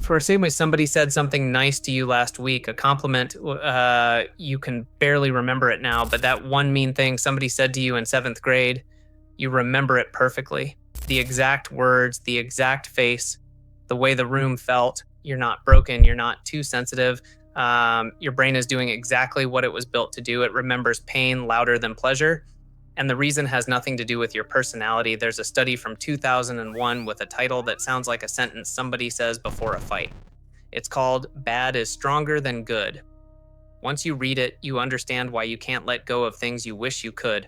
For same way somebody said something nice to you last week, a compliment, you can barely remember it now, but that one mean thing somebody said to you in 7th grade, you remember it perfectly. The exact words, the exact face, the way the room felt. You're not broken. You're not too sensitive. Your brain is doing exactly what it was built to do. It remembers pain louder than pleasure. And the reason has nothing to do with your personality. There's a study from 2001 with a title that sounds like a sentence somebody says before a fight. It's called Bad is Stronger Than Good. Once you read it, you understand why you can't let go of things you wish you could.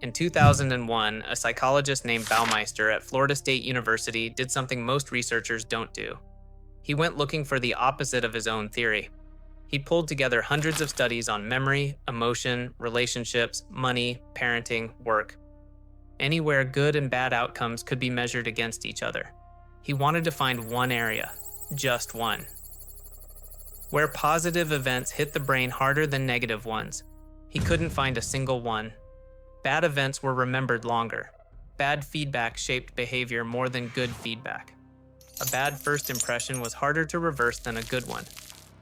In 2001, a psychologist named Baumeister at Florida State University did something most researchers don't do. He went looking for the opposite of his own theory. He pulled together hundreds of studies on memory, emotion, relationships, money, parenting, work. Anywhere good and bad outcomes could be measured against each other. He wanted to find one area, just one, where positive events hit the brain harder than negative ones. He couldn't find a single one. Bad events were remembered longer. Bad feedback shaped behavior more than good feedback. A bad first impression was harder to reverse than a good one.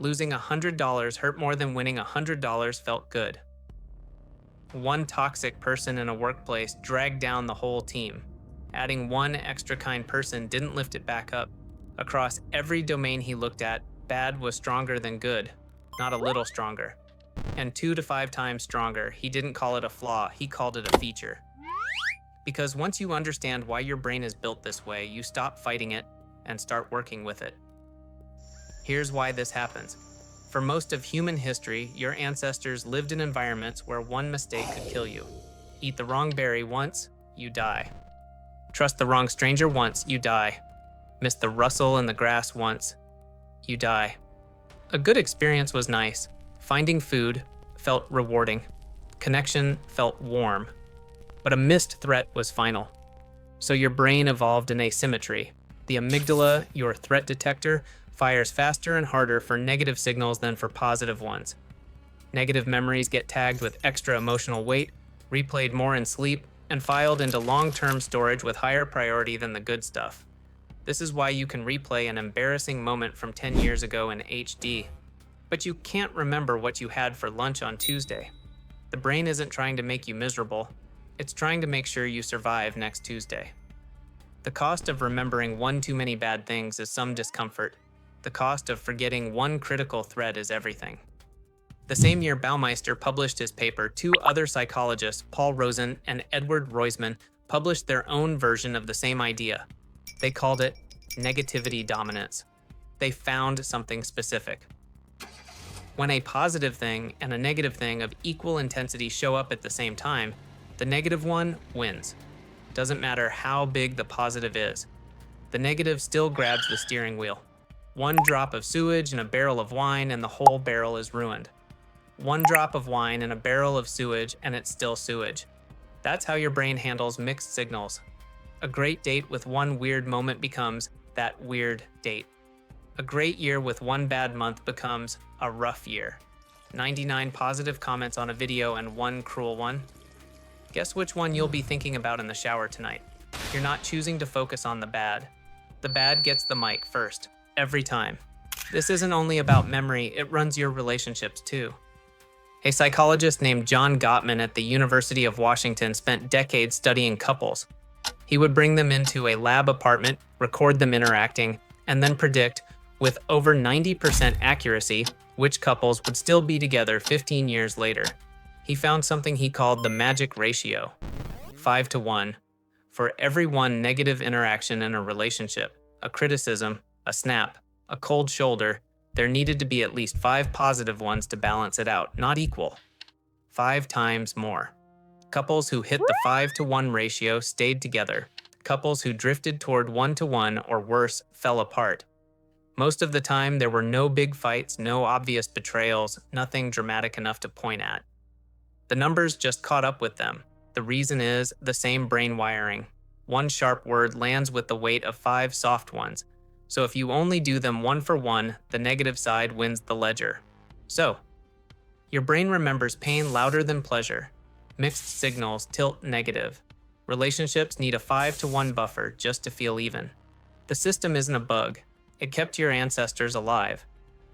Losing $100 hurt more than winning $100 felt good. One toxic person in a workplace dragged down the whole team. Adding one extra kind person didn't lift it back up. Across every domain he looked at, bad was stronger than good, not a little stronger. And 2 to 5 times stronger. He didn't call it a flaw, he called it a feature. Because once you understand why your brain is built this way, you stop fighting it and start working with it. Here's why this happens. For most of human history, your ancestors lived in environments where one mistake could kill you. Eat the wrong berry once, you die. Trust the wrong stranger once, you die. Miss the rustle in the grass once, you die. A good experience was nice. Finding food felt rewarding. Connection felt warm. But a missed threat was final. So your brain evolved an asymmetry. The amygdala, your threat detector, fires faster and harder for negative signals than for positive ones. Negative memories get tagged with extra emotional weight, replayed more in sleep, and filed into long-term storage with higher priority than the good stuff. This is why you can replay an embarrassing moment from 10 years ago in HD. But you can't remember what you had for lunch on Tuesday. The brain isn't trying to make you miserable. It's trying to make sure you survive next Tuesday. The cost of remembering one too many bad things is some discomfort. The cost of forgetting one critical thread is everything. The same year Baumeister published his paper, 2 other psychologists, Paul Rozin and Edward Royzman, published their own version of the same idea. They called it negativity dominance. They found something specific. When a positive thing and a negative thing of equal intensity show up at the same time, the negative one wins. Doesn't matter how big the positive is. The negative still grabs the steering wheel. One drop of sewage in a barrel of wine and the whole barrel is ruined. One drop of wine in a barrel of sewage and it's still sewage. That's how your brain handles mixed signals. A great date with one weird moment becomes that weird date. A great year with one bad month becomes a rough year. 99 positive comments on a video and one cruel one. Guess which one you'll be thinking about in the shower tonight. You're not choosing to focus on the bad. The bad gets the mic first, every time. This isn't only about memory, it runs your relationships too. A psychologist named John Gottman at the University of Washington spent decades studying couples. He would bring them into a lab apartment, record them interacting, and then predict, with over 90% accuracy, which couples would still be together 15 years later. He found something he called the magic ratio, 5 to 1. For every one negative interaction in a relationship, a criticism, a snap, a cold shoulder, there needed to be at least 5 positive ones to balance it out, not equal. 5 times more. Couples who hit the 5 to 1 ratio stayed together. Couples who drifted toward 1 to 1 or worse fell apart. Most of the time, there were no big fights, no obvious betrayals, nothing dramatic enough to point at. The numbers just caught up with them. The reason is the same brain wiring. One sharp word lands with the weight of 5 soft ones. So if you only do them 1 for 1, the negative side wins the ledger. So, your brain remembers pain louder than pleasure. Mixed signals tilt negative. Relationships need a 5 to 1 buffer just to feel even. The system isn't a bug. It kept your ancestors alive,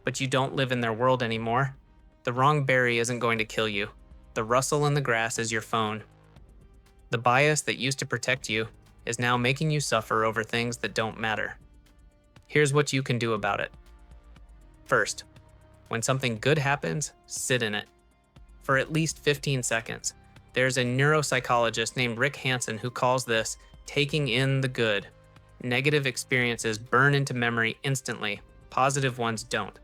but you don't live in their world anymore. The wrong berry isn't going to kill you. The rustle in the grass is your phone. The bias that used to protect you is now making you suffer over things that don't matter. Here's what you can do about it. First, when something good happens, sit in it. For at least 15 seconds. There's a neuropsychologist named Rick Hansen who calls this taking in the good. Negative experiences burn into memory instantly. Positive ones don't.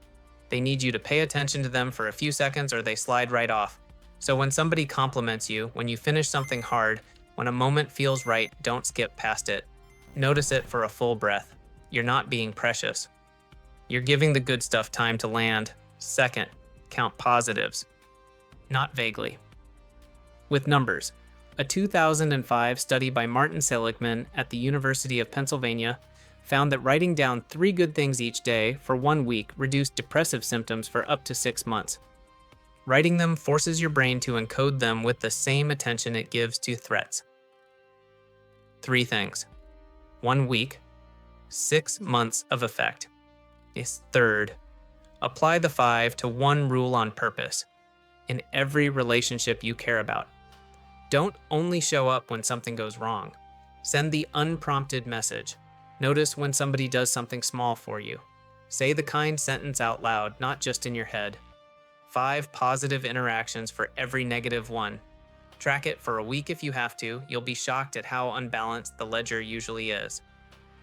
They need you to pay attention to them for a few seconds or they slide right off. So when somebody compliments you, when you finish something hard, when a moment feels right, don't skip past it. Notice it for a full breath. You're not being precious. You're giving the good stuff time to land. Second, count positives. Not vaguely. With numbers. A 2005 study by Martin Seligman at the University of Pennsylvania found that writing down 3 good things each day for 1 week reduced depressive symptoms for up to 6 months. Writing them forces your brain to encode them with the same attention it gives to threats. 3 things. 1 week. 6 months of effect. Is third. Apply the 5 to 1 rule on purpose. In every relationship you care about. Don't only show up when something goes wrong. Send the unprompted message. Notice when somebody does something small for you. Say the kind sentence out loud, not just in your head. 5 positive interactions for every negative one. Track it for a week if you have to. You'll be shocked at how unbalanced the ledger usually is.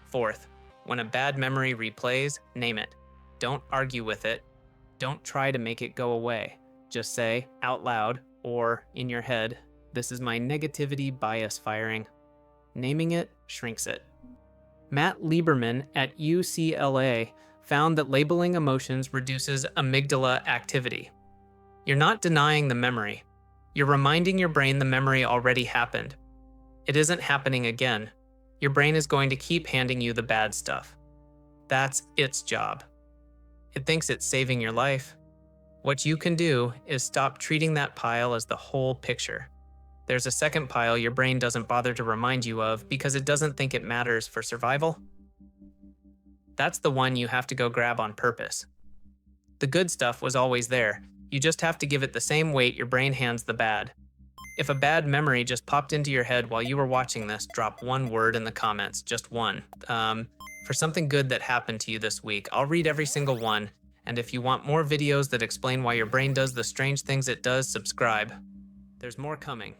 Fourth, when a bad memory replays, name it. Don't argue with it. Don't try to make it go away. Just say out loud or in your head, this is my negativity bias firing. Naming it shrinks it. Matt Lieberman at UCLA found that labeling emotions reduces amygdala activity. You're not denying the memory. You're reminding your brain the memory already happened. It isn't happening again. Your brain is going to keep handing you the bad stuff. That's its job. It thinks it's saving your life. What you can do is stop treating that pile as the whole picture. There's a second pile your brain doesn't bother to remind you of because it doesn't think it matters for survival. That's the one you have to go grab on purpose. The good stuff was always there. You just have to give it the same weight your brain hands the bad. If a bad memory just popped into your head while you were watching this, drop 1 word in the comments, just 1. For something good that happened to you this week. I'll read every single one. And if you want more videos that explain why your brain does the strange things it does, subscribe. There's more coming.